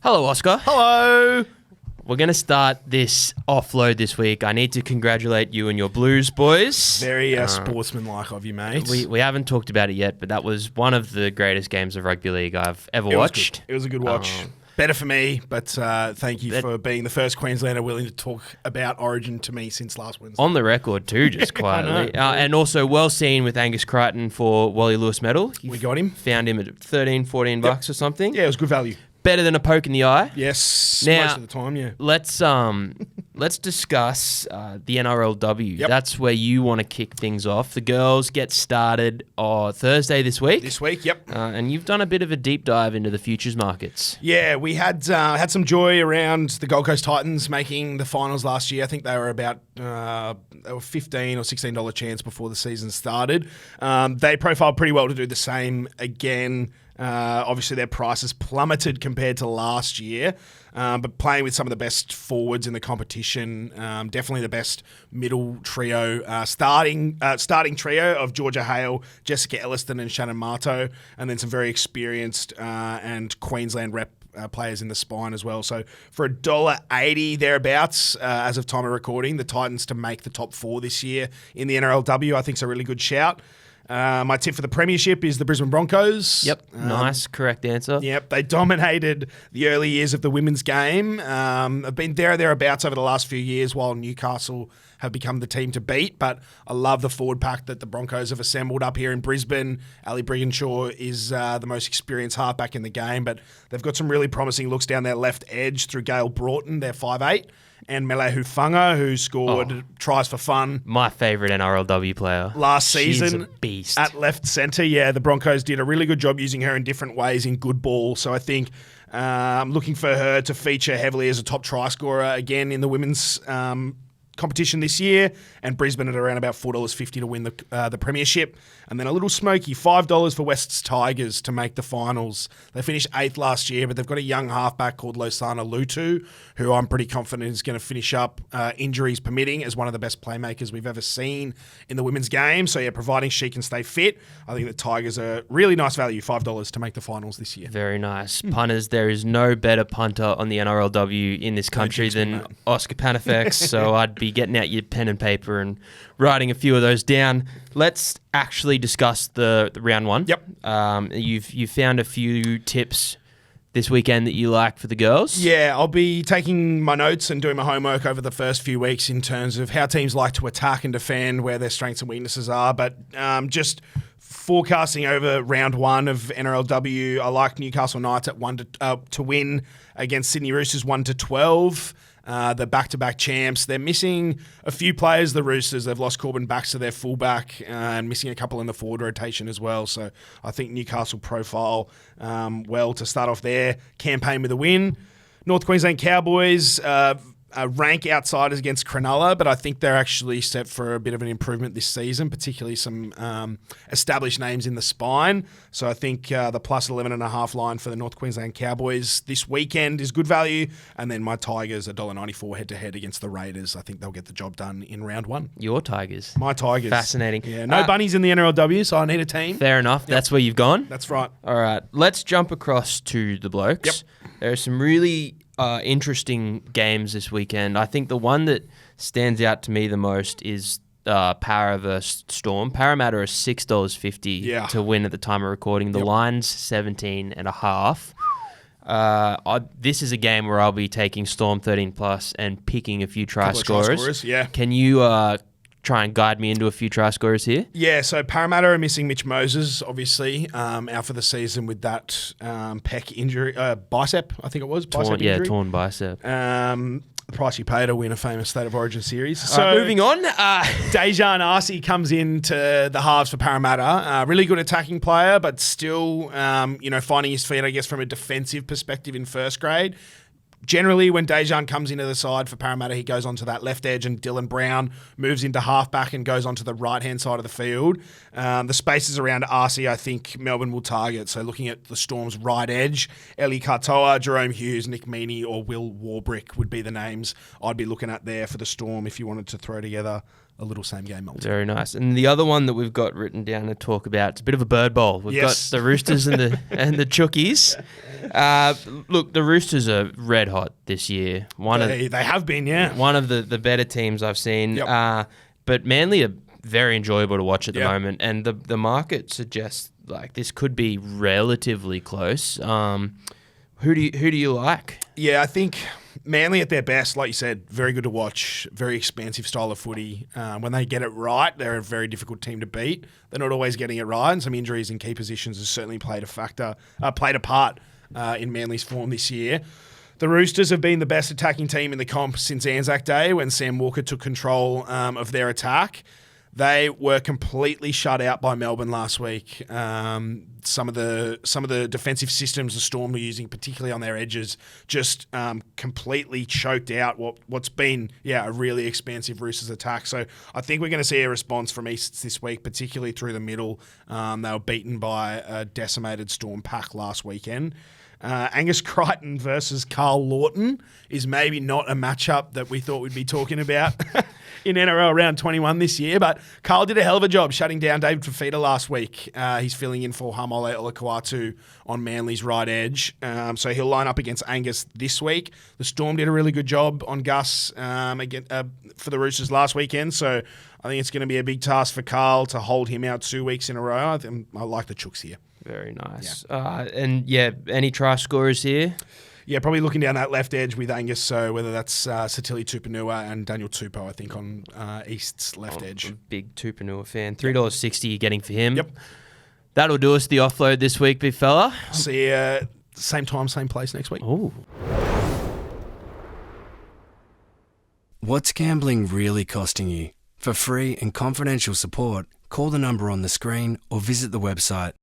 Hello, Oscar. Hello. We're going to start this offload this week. I need to congratulate you and your Blues boys. Very sportsmanlike of you, mate. We haven't talked about it yet, but that was one of the greatest games of rugby league I've ever watched. It was a good watch. Better for me, but thank you for being the first Queenslander willing to talk about Origin to me since last Wednesday. On the record too, just quietly. And also well seen with Angus Crichton for Wally Lewis medal. We got him. Found him at 13, 14 bucks or something. Yeah, it was good value. Better than a poke in the eye. Yes, now, most of the time, yeah. Let's discuss the NRLW. Yep. That's where you want to kick things off. The girls get started on Thursday this week. Yep. And you've done a bit of a deep dive into the futures markets. Yeah, we had some joy around the Gold Coast Titans making the finals last year. I think they were about they were $15 or $16 chance before the season started. They profiled pretty well to do the same again. Obviously, their prices plummeted compared to last year, but playing with some of the best forwards in the competition, definitely the best middle trio, starting trio of Georgia Hale, Jessica Elliston and Shannon Marto, and then some very experienced and Queensland rep players in the spine as well. So for $1.80 thereabouts, as of time of recording, the Titans to make the top four this year in the NRLW, I think is a really good shout. My tip for the premiership is the Brisbane Broncos. Yep, nice, correct answer. Yep, they dominated the early years of the women's game. Have been there or thereabouts over the last few years while Newcastle have become the team to beat. But I love the forward pack that the Broncos have assembled up here in Brisbane. Ali Brigginshaw is the most experienced halfback in the game, but they've got some really promising looks down their left edge through Gail Broughton, their 5'8", and Mele Hufanga, who scored tries for fun. My favourite NRLW player. Last season. She's a beast. At left centre, yeah, the Broncos did a really good job using her in different ways in good ball. So I think I'm looking for her to feature heavily as a top try scorer again in the women's competition this year, and Brisbane at around about $4.50 to win the premiership. And then a little smoky, $5 for West's Tigers to make the finals. They finished 8th last year, but they've got a young halfback called Losana Lutu, who I'm pretty confident is going to finish up, injuries permitting, as one of the best playmakers we've ever seen in the women's game. So yeah, providing she can stay fit, I think the Tigers are really nice value, $5 to make the finals this year. Very nice. Punters, there is no better punter on the NRLW in this country than Oscar Panafex, so I'd be getting out your pen and paper and writing a few of those down. Let's actually discuss the round one. Yep. You've found a few tips this weekend that you like for the girls? Yeah, I'll be taking my notes and doing my homework over the first few weeks in terms of how teams like to attack and defend, where their strengths and weaknesses are. But just forecasting over round one of NRLW, I like Newcastle Knights at 1 to win against Sydney Roosters 1-12. The back-to-back champs. They're missing a few players, the Roosters. They've lost Corbin Baxter, their fullback, and missing a couple in the forward rotation as well. So I think Newcastle profile well to start off their campaign with a win. North Queensland Cowboys rank outsiders against Cronulla, but I think they're actually set for a bit of an improvement this season, particularly some established names in the spine. So I think the plus 11.5 line for the North Queensland Cowboys this weekend is good value. And then my Tigers, $1.94 head-to-head against the Raiders. I think they'll get the job done in round one. Your Tigers. My Tigers. Fascinating. Yeah, no bunnies in the NRLW, so I need a team. Fair enough. Yep. That's where you've gone? That's right. All right. Let's jump across to the blokes. Yep. There are some really interesting games this weekend. I think the one that stands out to me the most is Para versus Storm. Parramatta are $6.50 to win at the time of recording. The line's 17.5. This is a game where I'll be taking Storm 13+ and picking a few try scorers. Yeah. Can you try and guide me into a few try scorers here? Yeah, so Parramatta are missing Mitch Moses, obviously, out for the season with that pec injury, bicep, I think it was. Bicep injury. Torn bicep. The price you pay to win a famous State of Origin series. So moving on. Dejan Arce comes into the halves for Parramatta. Really good attacking player, but still, finding his feet, I guess, from a defensive perspective in first grade. Generally, when Dejan comes into the side for Parramatta, he goes onto that left edge, and Dylan Brown moves into halfback and goes onto the right-hand side of the field. The spaces around Arce, I think Melbourne will target. So looking at the Storm's right edge, Eli Katoa, Jerome Hughes, Nick Meaney, or Will Warbrick would be the names I'd be looking at there for the Storm if you wanted to throw together a little same game multi. Very nice. And the other one that we've got written down to talk about, it's a bit of a bird bowl. We've got the Roosters and the Chookies. Look, the Roosters are red hot this year. They have been, yeah. One of the better teams I've seen. Yep. But Manly are very enjoyable to watch at the moment, and the market suggests like this could be relatively close. Who do you like? Yeah, I think Manly at their best, like you said, very good to watch, very expansive style of footy. When they get it right, they're a very difficult team to beat. They're not always getting it right, and some injuries in key positions has certainly played a part in Manly's form this year. The Roosters have been the best attacking team in the comp since Anzac Day when Sam Walker took control of their attack. They were completely shut out by Melbourne last week. Some of the defensive systems the Storm were using, particularly on their edges, just completely choked out what's been a really expansive Roosters attack. So I think we're going to see a response from East this week, particularly through the middle. They were beaten by a decimated Storm pack last weekend. Angus Crichton versus Carl Lawton is maybe not a matchup that we thought we'd be talking about in NRL round 21 this year, but Carl did a hell of a job shutting down David Fafita last week. He's filling in for Hamole Olakuatu on Manly's right edge, so he'll line up against Angus this week. The Storm did a really good job on Gus for the Roosters last weekend, so I think it's going to be a big task for Carl to hold him out 2 weeks in a row. I like the Chooks here. Very nice. Yeah. Any try scorers here? Yeah, probably looking down that left edge with Angus, so whether that's Satili Tupanua and Daniel Tupou, I think, on East's left edge. I'm a big Tupanua fan. $3.60 you're getting for him. Yep. That'll do us the offload this week, big fella. See you same time, same place next week. Ooh. What's gambling really costing you? For free and confidential support, call the number on the screen or visit the website